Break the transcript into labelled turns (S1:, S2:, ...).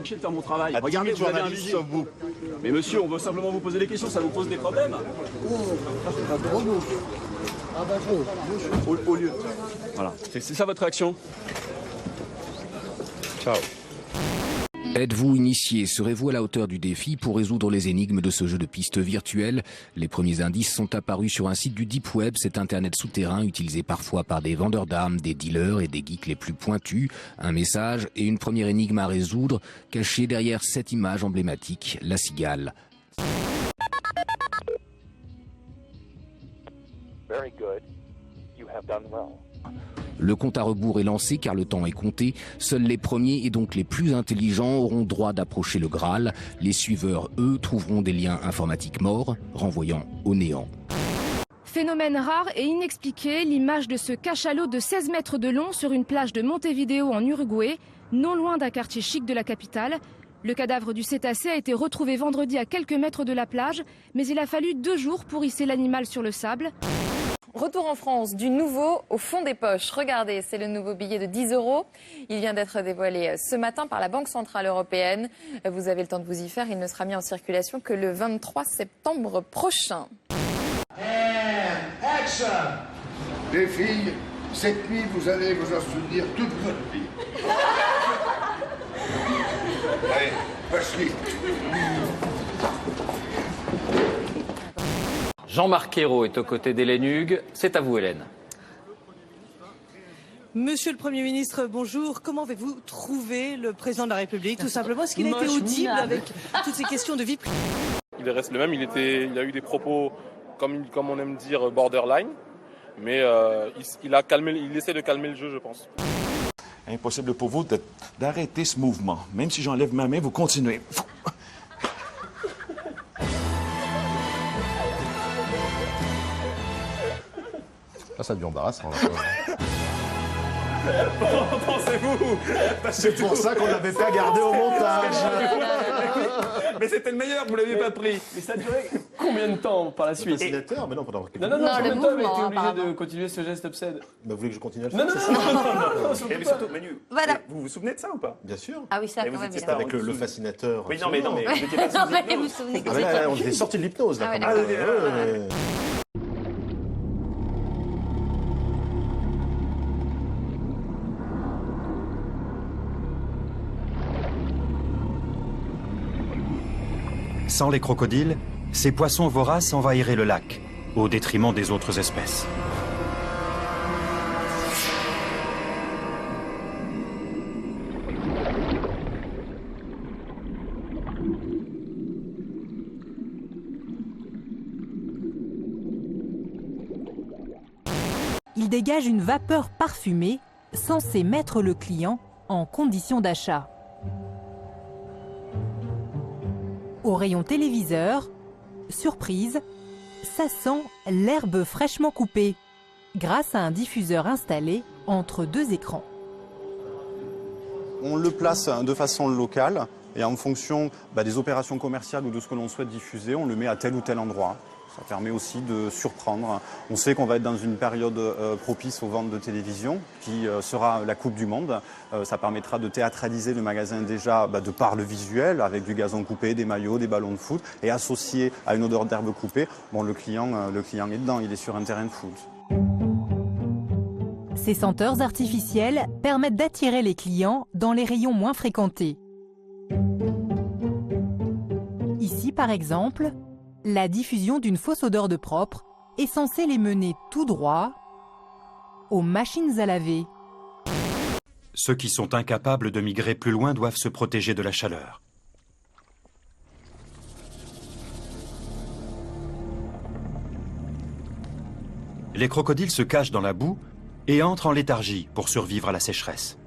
S1: De faire mon travail. Regardez, vous avez un visu. Mais monsieur, on veut simplement vous poser des questions, ça vous pose des problèmes? Au lieu. Voilà, c'est ça votre réaction? Ciao.
S2: Êtes-vous initié? Serez-vous à la hauteur du défi pour résoudre les énigmes de ce jeu de piste virtuelle? Les premiers indices sont apparus sur un site du Deep Web, cet internet souterrain utilisé parfois par des vendeurs d'armes, des dealers et des geeks les plus pointus. Un message et une première énigme à résoudre, cachée derrière cette image emblématique, la cigale.
S3: Very good. You have done well.
S2: Le compte à rebours est lancé car le temps est compté. Seuls les premiers et donc les plus intelligents auront droit d'approcher le Graal. Les suiveurs, eux, trouveront des liens informatiques morts, renvoyant au néant.
S4: Phénomène rare et inexpliqué, l'image de ce cachalot de 16 mètres de long sur une plage de Montevideo en Uruguay, non loin d'un quartier chic de la capitale. Le cadavre du cétacé a été retrouvé vendredi à quelques mètres de la plage, mais il a fallu 2 jours pour hisser l'animal sur le sable.
S5: Retour en France, du nouveau au fond des poches. Regardez, c'est le nouveau billet de 10 €. Il vient d'être dévoilé ce matin par la Banque Centrale Européenne. Vous avez le temps de vous y faire. Il ne sera mis en circulation que le 23 septembre prochain.
S6: Action! Les filles, cette nuit, vous allez vous en souvenir toute votre vie. Allez, passe-lui.
S7: Jean-Marc Ayrault est aux côtés d'Hélène Hugues. C'est à vous, Hélène.
S8: Monsieur le Premier ministre, bonjour. Comment avez-vous trouvé le président de la République? Tout simplement, est-ce qu'il a été audible avec toutes ces questions de vie privée?
S9: Il reste le même. Il a eu des propos, comme on aime dire, borderline. Mais il essaie de calmer le jeu, je pense.
S10: Impossible pour vous d'arrêter ce mouvement. Même si j'enlève ma main, vous continuez.
S11: Ça devient embarrassant.
S9: Pensez-vous?
S11: C'est pour ça qu'on l'avait pas gardé au montage.
S1: Mais c'était le meilleur, vous l'aviez pas pris. Mais ça a duré combien de temps par la suite?
S11: Fascinateur, mais non, pendant quelques
S1: Non, combien de temps avez été obligé de continuer ce geste obscène?
S11: Vous voulez que je continue à le faire?
S1: Non.
S9: Mais surtout, Manu,
S5: Voilà.
S9: vous vous souvenez de ça ou pas?
S11: Bien sûr.
S5: Ah oui, ça,
S9: Et
S5: quand
S9: vous
S5: même
S9: étiez
S5: bien.
S11: Avec le fascinateur.
S9: Oui, non, mais vous n'étiez pas
S5: Non,
S9: sous
S5: mais vous vous
S9: hypnose.
S5: souvenez que
S11: Ah,
S5: c'était
S11: là, on est sorti de l'hypnose, là.
S5: Ah ouais,
S11: quand même.
S5: d'accord.
S12: Sans les crocodiles, ces poissons voraces envahiraient le lac, au détriment des autres espèces.
S13: Il dégage une vapeur parfumée censée mettre le client en condition d'achat. Au rayon téléviseur, surprise, ça sent l'herbe fraîchement coupée, grâce à un diffuseur installé entre 2 écrans.
S14: On le place de façon locale et en fonction des opérations commerciales ou de ce que l'on souhaite diffuser, on le met à tel ou tel endroit. Ça permet aussi de surprendre. On sait qu'on va être dans une période propice aux ventes de télévision, qui sera la Coupe du Monde. Ça permettra de théâtraliser le magasin déjà de par le visuel, avec du gazon coupé, des maillots, des ballons de foot, et associé à une odeur d'herbe coupée. Bon, le client est dedans, il est sur un terrain de foot.
S13: Ces senteurs artificielles permettent d'attirer les clients dans les rayons moins fréquentés. Ici, par exemple, la diffusion d'une fausse odeur de propre est censée les mener tout droit aux machines à laver.
S12: Ceux qui sont incapables de migrer plus loin doivent se protéger de la chaleur. Les crocodiles se cachent dans la boue et entrent en léthargie pour survivre à la sécheresse.